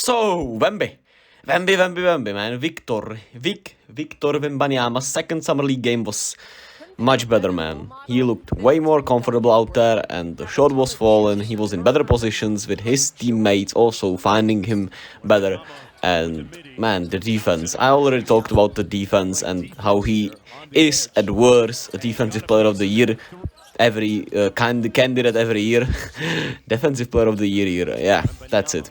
So, Wemby, man. Victor Wembanyama's second Summer League game was much better, man. He looked way more comfortable out there and the shot was falling. He was in better positions with his teammates also finding him better. And, man, the defense. I already talked about the defense and how he is at worst a defensive player of the year. Candidate every year. Defensive player of the year. Yeah, that's it.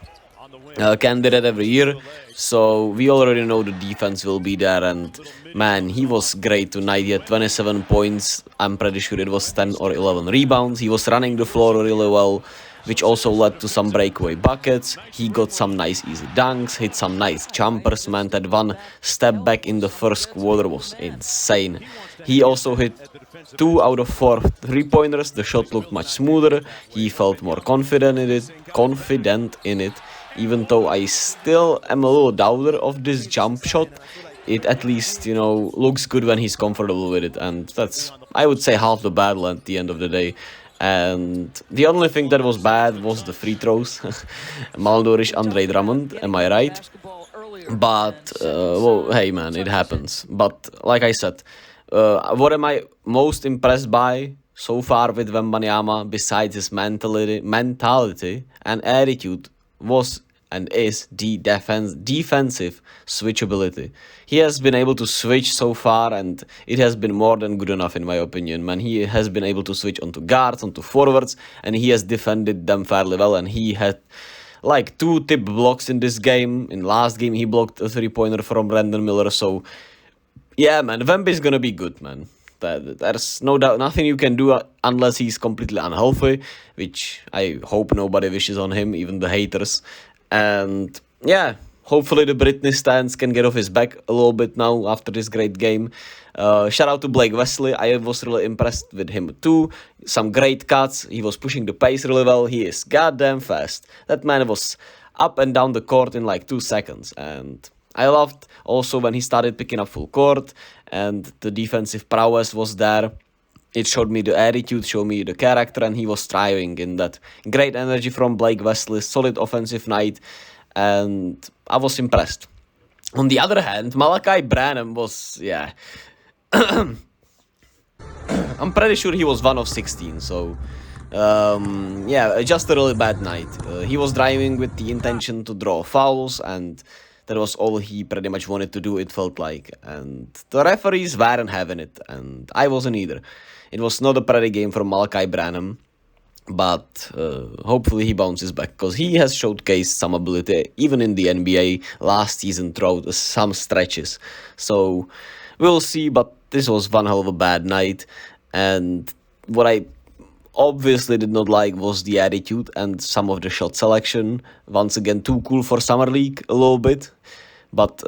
Candidate every year, so we already know the defense will be there, and man, he was great tonight. He had 27 points, I'm pretty sure it was 10 or 11 rebounds. He was running the floor really well, which also led to some breakaway buckets. He got some nice easy dunks, hit some nice jumpers, man. That one step back in the first quarter was insane. He also hit 2 out of 4 3-pointers. The shot looked much smoother. He felt more confident in it. Even though I still am a little doubter of this jump shot, it at least, looks good when he's comfortable with it. And that's, I would say, half the battle at the end of the day. And the only thing that was bad was the free throws. Malnourished Andre Drummond, am I right? But, well, hey man, it happens. But, like I said, what am I most impressed by so far with Wembanyama, besides his mentality and attitude, was and is the defensive switchability. He has been able to switch so far, and it has been more than good enough in my opinion, man. He has been able to switch onto guards, onto forwards, and he has defended them fairly well, and he had like 2 tip blocks in this game. In last game, he blocked a 3-pointer from Brandon Miller, so yeah, man, Wemby is gonna be good, man. There's no doubt, nothing you can do unless he's completely unhealthy, which I hope nobody wishes on him, even the haters. And yeah, hopefully the Britney stands can get off his back a little bit now after this great game. Shout out to Blake Wesley. I was really impressed with him too. Some great cuts. He was pushing the pace really well. He is goddamn fast. That man was up and down the court in like 2 seconds. And I loved also when he started picking up full court and the defensive prowess was there. It showed me the attitude, showed me the character, and he was thriving in that. Great energy from Blake Wesley, solid offensive night, and I was impressed. On the other hand, Malachi Branham was, yeah. I'm pretty sure he was 1 of 16, so yeah, just a really bad night. He was driving with the intention to draw fouls, and that was all he pretty much wanted to do, it felt like. And the referees weren't having it, and I wasn't either. It was not a pretty game from Malachi Branham, but hopefully he bounces back, because he has showcased some ability, even in the NBA last season throughout some stretches. So we'll see, but this was one hell of a bad night. And what I obviously did not like was the attitude and some of the shot selection. Once again, too cool for Summer League a little bit. But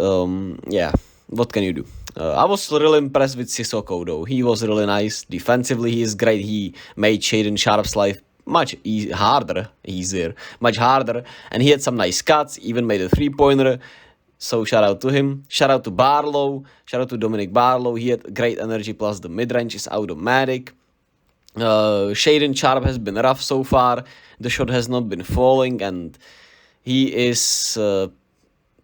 yeah, what can you do? I was really impressed with Sissoko though. He was really nice. Defensively, he is great. He made Shaedon Sharp's life much easier, much harder. And he had some nice cuts, even made a 3-pointer. So shout out to him. Shout out to Barlow. Shout out to Dominic Barlow. He had great energy, plus the mid-range is automatic. Shaedon Sharp has been rough so far. The shot has not been falling, and he is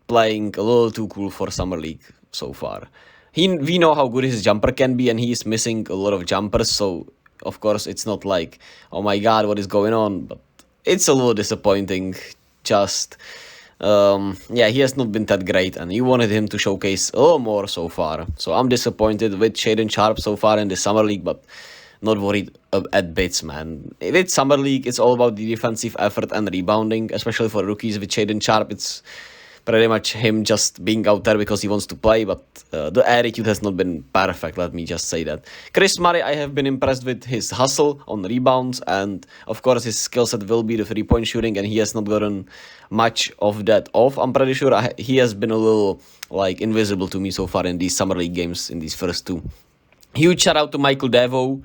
playing a little too cool for Summer League so far. We know how good his jumper can be, and he is missing a lot of jumpers, so of course it's not like, oh my god, what is going on, but it's a little disappointing. Just yeah, he has not been that great, and you wanted him to showcase a little more so far. So I'm disappointed with Shaedon Sharp so far in the Summer League, but not worried at bits, man. With Summer League, it's all about the defensive effort and rebounding, especially for rookies. With Shaedon Sharp, it's pretty much him just being out there because he wants to play, but the attitude has not been perfect, let me just say that. Chris Murray, I have been impressed with his hustle on rebounds, and of course his skill set will be the 3-point shooting, and he has not gotten much of that off. I'm pretty sure he has been a little like invisible to me so far in these Summer League games, in these first 2. Huge shout out to Michael Devo,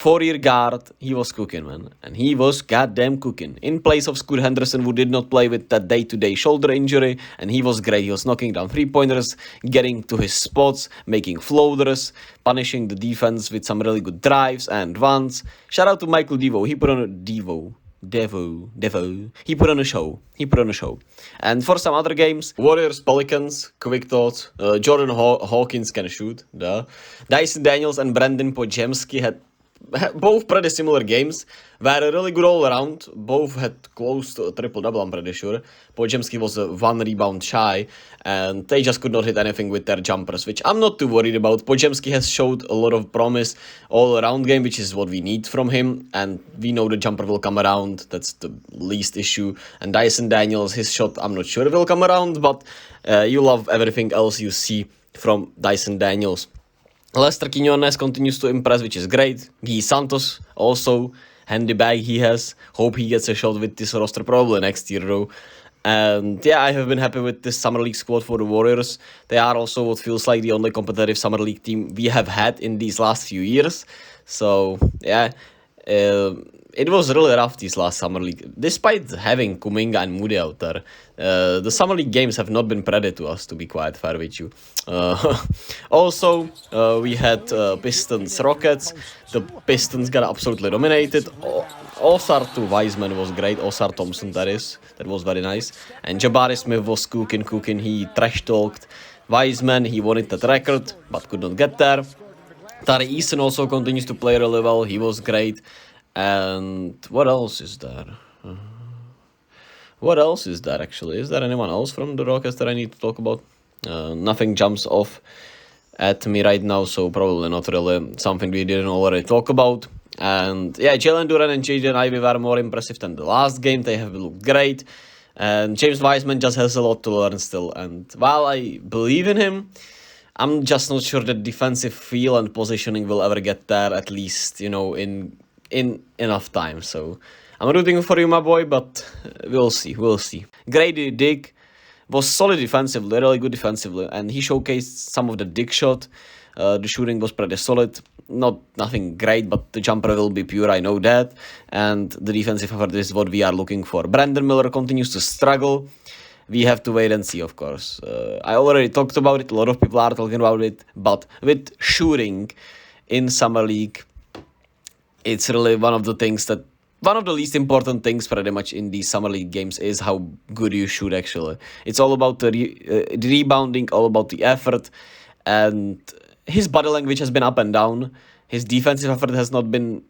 4-year guard. He was cooking, man. And he was goddamn cooking. In place of Scoot Henderson, who did not play with that day-to-day shoulder injury. And he was great. He was knocking down 3-pointers, getting to his spots, making floaters, punishing the defense with some really good drives and runs. Shout out to Michael Devo. He put on a Devo. Devo. He put on a show. And for some other games, Warriors, Pelicans, quick thoughts. Jordan Hawkins can shoot. Duh. Dyson Daniels and Brandon Podziemski had both pretty similar games. Were really good all around. Both had close to a triple-double, I'm pretty sure. Podziemski was 1 rebound shy, and they just could not hit anything with their jumpers, which I'm not too worried about. Podziemski has showed a lot of promise all-around game, which is what we need from him, and we know the jumper will come around. That's the least issue. And Dyson Daniels, his shot, I'm not sure it will come around, but you love everything else you see from Dyson Daniels. Lester Quinones continues to impress, which is great. Guy Santos also, handy bag he has. Hope he gets a shot with this roster probably next year though. And yeah, I have been happy with this Summer League squad for the Warriors. They are also what feels like the only competitive Summer League team we have had in these last few years. So yeah, it was really rough this last Summer League. Despite having Kuminga and Moody out there, the Summer League games have not been pretty to us, to be quite fair with you. Also, we had Pistons Rockets. The Pistons got absolutely dominated. Osar to Wiseman was great. Osar Thompson, that is. That was very nice. And Jabari Smith was cooking. He trash talked Wiseman. He wanted that record, but could not get there. Tari Eason also continues to play really well. He was great. And what else is there? What else is there actually? Is there anyone else from the Rockets that I need to talk about? Nothing jumps off at me right now, so probably not really something we didn't already talk about. And yeah, Jalen Duren and Jaden Ivey were more impressive than the last game. They have looked great. And James Wiseman just has a lot to learn still. And while I believe in him, I'm just not sure that defensive feel and positioning will ever get there, at least, in enough time. So I'm rooting for you, my boy, but we'll see. Grady Dick was solid defensively, really good defensively, and he showcased some of the Dick shot. The shooting was pretty solid. Nothing great, but the jumper will be pure, I know that. And the defensive effort is what we are looking for. Brandon Miller continues to struggle. We have to wait and see, of course. I already talked about it. A lot of people are talking about it. But with shooting in Summer League, it's really one of the least important things pretty much in these Summer League games is how good you shoot actually. It's all about the rebounding, all about the effort, and his body language has been up and down. His defensive effort has not been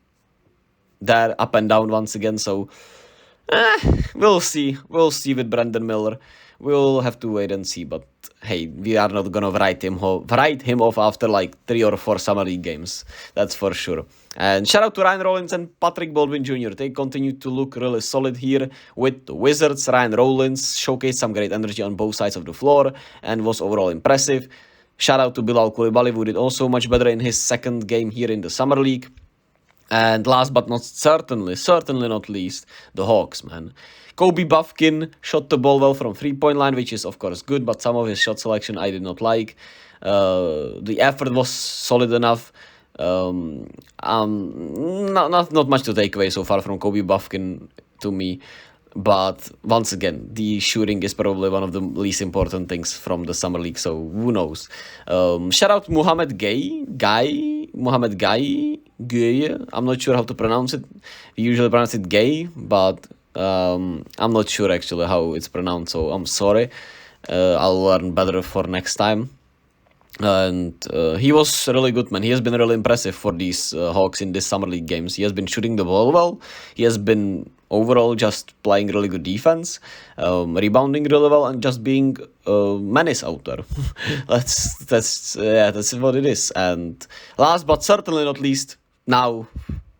there up and down once again, so we'll see with Brandon Miller. We'll have to wait and see, but hey, we are not gonna write him off after like 3 or 4 Summer League games, that's for sure. And shout out to Ryan Rollins and Patrick Baldwin Jr. They continue to look really solid here with the Wizards. Ryan Rollins showcased some great energy on both sides of the floor and was overall impressive. Shout out to Bilal Coulibaly, who did also much better in his second game here in the Summer League. And last but not certainly not least, the Hawks, man. Kobe Buffkin shot the ball well from 3-point line, which is of course good, but some of his shot selection I did not like. The effort was solid enough. Not much to take away so far from Kobe Buffkin to me. But once again, the shooting is probably one of the least important things from the Summer League, so who knows. Shout out Mohamed Gueye. I'm not sure how to pronounce it. We usually pronounce it Gay, but I'm not sure actually how it's pronounced, so I'm sorry. I'll learn better for next time. And he was really good, man. He has been really impressive for these Hawks in this Summer League games. He has been shooting the ball well. He has been overall just playing really good defense, rebounding really well, and just being menace out there. that's what it is. And last but certainly not least, now,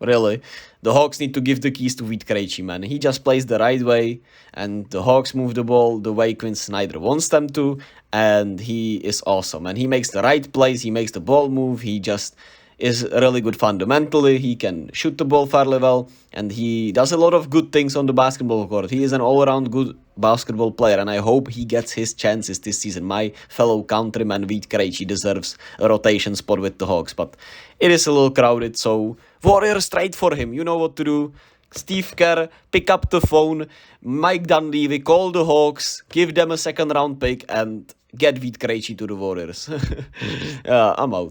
really, the Hawks need to give the keys to Vít Krejci, man. He just plays the right way, and the Hawks move the ball the way Quinn Snyder wants them to, and he is awesome. And he makes the right plays, he makes the ball move, he just is really good fundamentally, he can shoot the ball fairly well, and he does a lot of good things on the basketball court. He is an all-around good basketball player, and I hope he gets his chances this season. My fellow countryman Vít Krejci deserves a rotation spot with the Hawks, but it is a little crowded, so Warriors trade for him. You know what to do. Steve Kerr, pick up the phone, Mike Dunleavy, call the Hawks, give them a second round pick, and get Vít Krejci to the Warriors. I'm out.